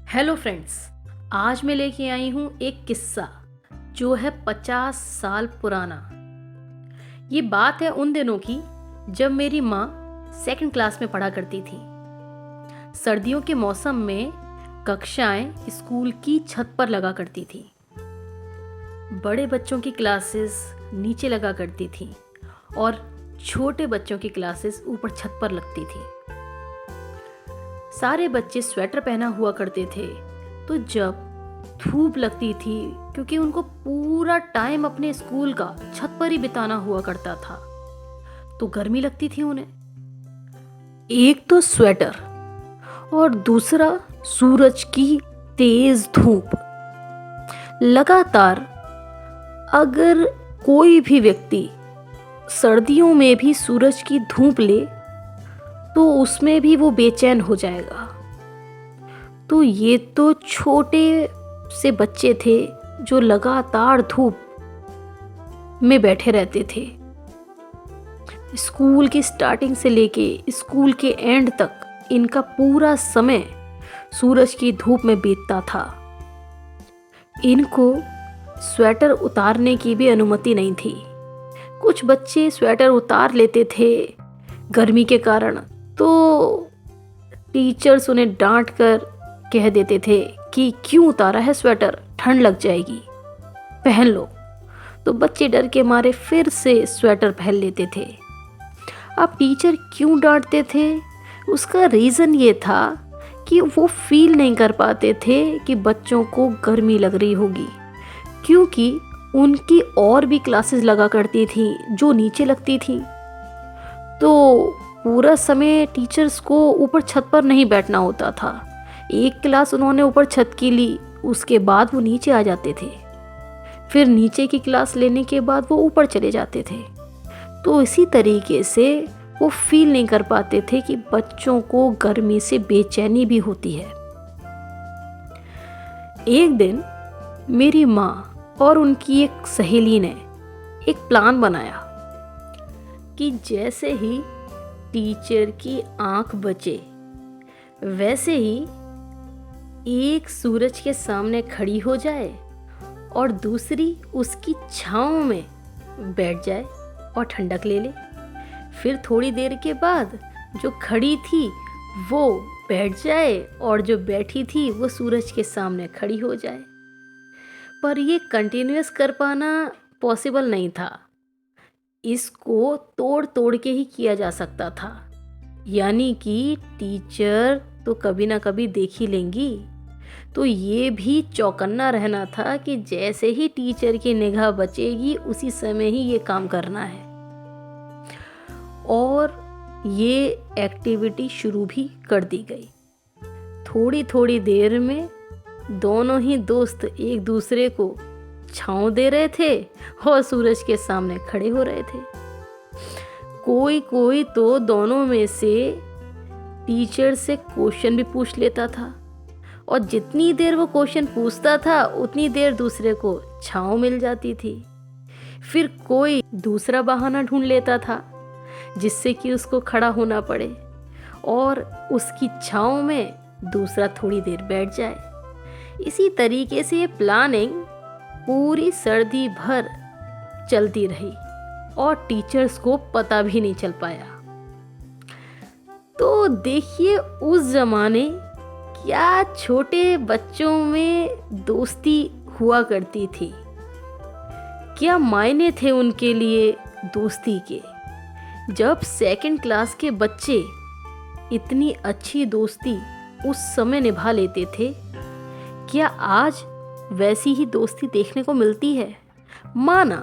Hello friends, आज मैं लेके आई हूँ एक किस्सा जो है 50 साल पुराना। ये बात है उन दिनों की जब मेरी माँ सेकंड क्लास में पढ़ा करती थी। सर्दियों के मौसम में कक्षाएं स्कूल की छत पर लगा करती थी। बड़े बच्चों की क्लासेस नीचे लगा करती थी और छोटे बच्चों की क्लासेस ऊपर छत पर लगती थी। सारे बच्चे स्वेटर पहना हुआ करते थे, तो जब धूप लगती थी, क्योंकि उनको पूरा टाइम अपने स्कूल का छत पर ही बिताना हुआ करता था, तो गर्मी लगती थी उन्हें। एक तो स्वेटर और दूसरा सूरज की तेज धूप। लगातार अगर कोई भी व्यक्ति सर्दियों में भी सूरज की धूप ले तो उसमें भी वो बेचैन हो जाएगा। तो ये तो छोटे से बच्चे थे जो लगातार धूप में बैठे रहते थे। स्कूल की स्टार्टिंग से लेके स्कूल के एंड तक इनका पूरा समय सूरज की धूप में बीतता था। इनको स्वेटर उतारने की भी अनुमति नहीं थी। कुछ बच्चे स्वेटर उतार लेते थे गर्मी के कारण, तो टीचर्स उन्हें डांट कर कह देते थे कि क्यों उतारा है स्वेटर, ठंड लग जाएगी, पहन लो। तो बच्चे डर के मारे फिर से स्वेटर पहन लेते थे। अब टीचर क्यों डांटते थे, उसका रीज़न ये था कि वो फील नहीं कर पाते थे कि बच्चों को गर्मी लग रही होगी, क्योंकि उनकी और भी क्लासेस लगा करती थी जो नीचे लगती थी। तो पूरा समय टीचर्स को ऊपर छत पर नहीं बैठना होता था। एक क्लास उन्होंने ऊपर छत की ली, उसके बाद वो नीचे आ जाते थे। फिर नीचे की क्लास लेने के बाद वो ऊपर चले जाते थे। तो इसी तरीके से वो फील नहीं कर पाते थे कि बच्चों को गर्मी से बेचैनी भी होती है। एक दिन मेरी माँ और उनकी एक सहेली ने एक प्लान बनाया कि जैसे ही टीचर की आंख बचे वैसे ही एक सूरज के सामने खड़ी हो जाए और दूसरी उसकी छांव में बैठ जाए और ठंडक ले ले। फिर थोड़ी देर के बाद जो खड़ी थी वो बैठ जाए और जो बैठी थी वो सूरज के सामने खड़ी हो जाए। पर ये कंटिन्यूअस कर पाना पॉसिबल नहीं था। इसको तोड़ तोड़ के ही किया जा सकता था, यानी कि टीचर तो कभी ना कभी देख ही लेंगी। तो ये भी चौकन्ना रहना था कि जैसे ही टीचर की निगाह बचेगी उसी समय ही ये काम करना है। और ये एक्टिविटी शुरू भी कर दी गई। थोड़ी थोड़ी देर में दोनों ही दोस्त एक दूसरे को छांव दे रहे थे और सूरज के सामने खड़े हो रहे थे। कोई कोई तो दोनों में से टीचर से क्वेश्चन भी पूछ लेता था, और जितनी देर वो क्वेश्चन पूछता था उतनी देर दूसरे को छांव मिल जाती थी। फिर कोई दूसरा बहाना ढूंढ लेता था जिससे कि उसको खड़ा होना पड़े और उसकी छांव में दूसरा थोड़ी देर बैठ जाए। इसी तरीके से ये प्लानिंग पूरी सर्दी भर चलती रही और टीचर्स को पता भी नहीं चल पाया। तो देखिए उस जमाने क्या छोटे बच्चों में दोस्ती हुआ करती थी, क्या मायने थे उनके लिए दोस्ती के। जब सेकंड क्लास के बच्चे इतनी अच्छी दोस्ती उस समय निभा लेते थे, क्या आज वैसी ही दोस्ती देखने को मिलती है। माना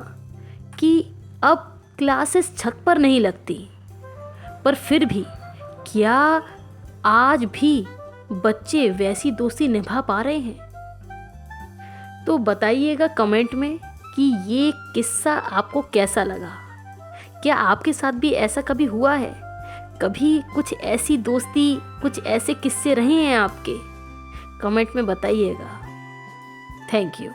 कि अब क्लासेस छत पर नहीं लगती, पर फिर भी क्या आज भी बच्चे वैसी दोस्ती निभा पा रहे हैं? तो बताइएगा कमेंट में कि ये किस्सा आपको कैसा लगा। क्या आपके साथ भी ऐसा कभी हुआ है? कभी कुछ ऐसी दोस्ती, कुछ ऐसे किस्से रहे हैं आपके? कमेंट में बताइएगा। Thank you.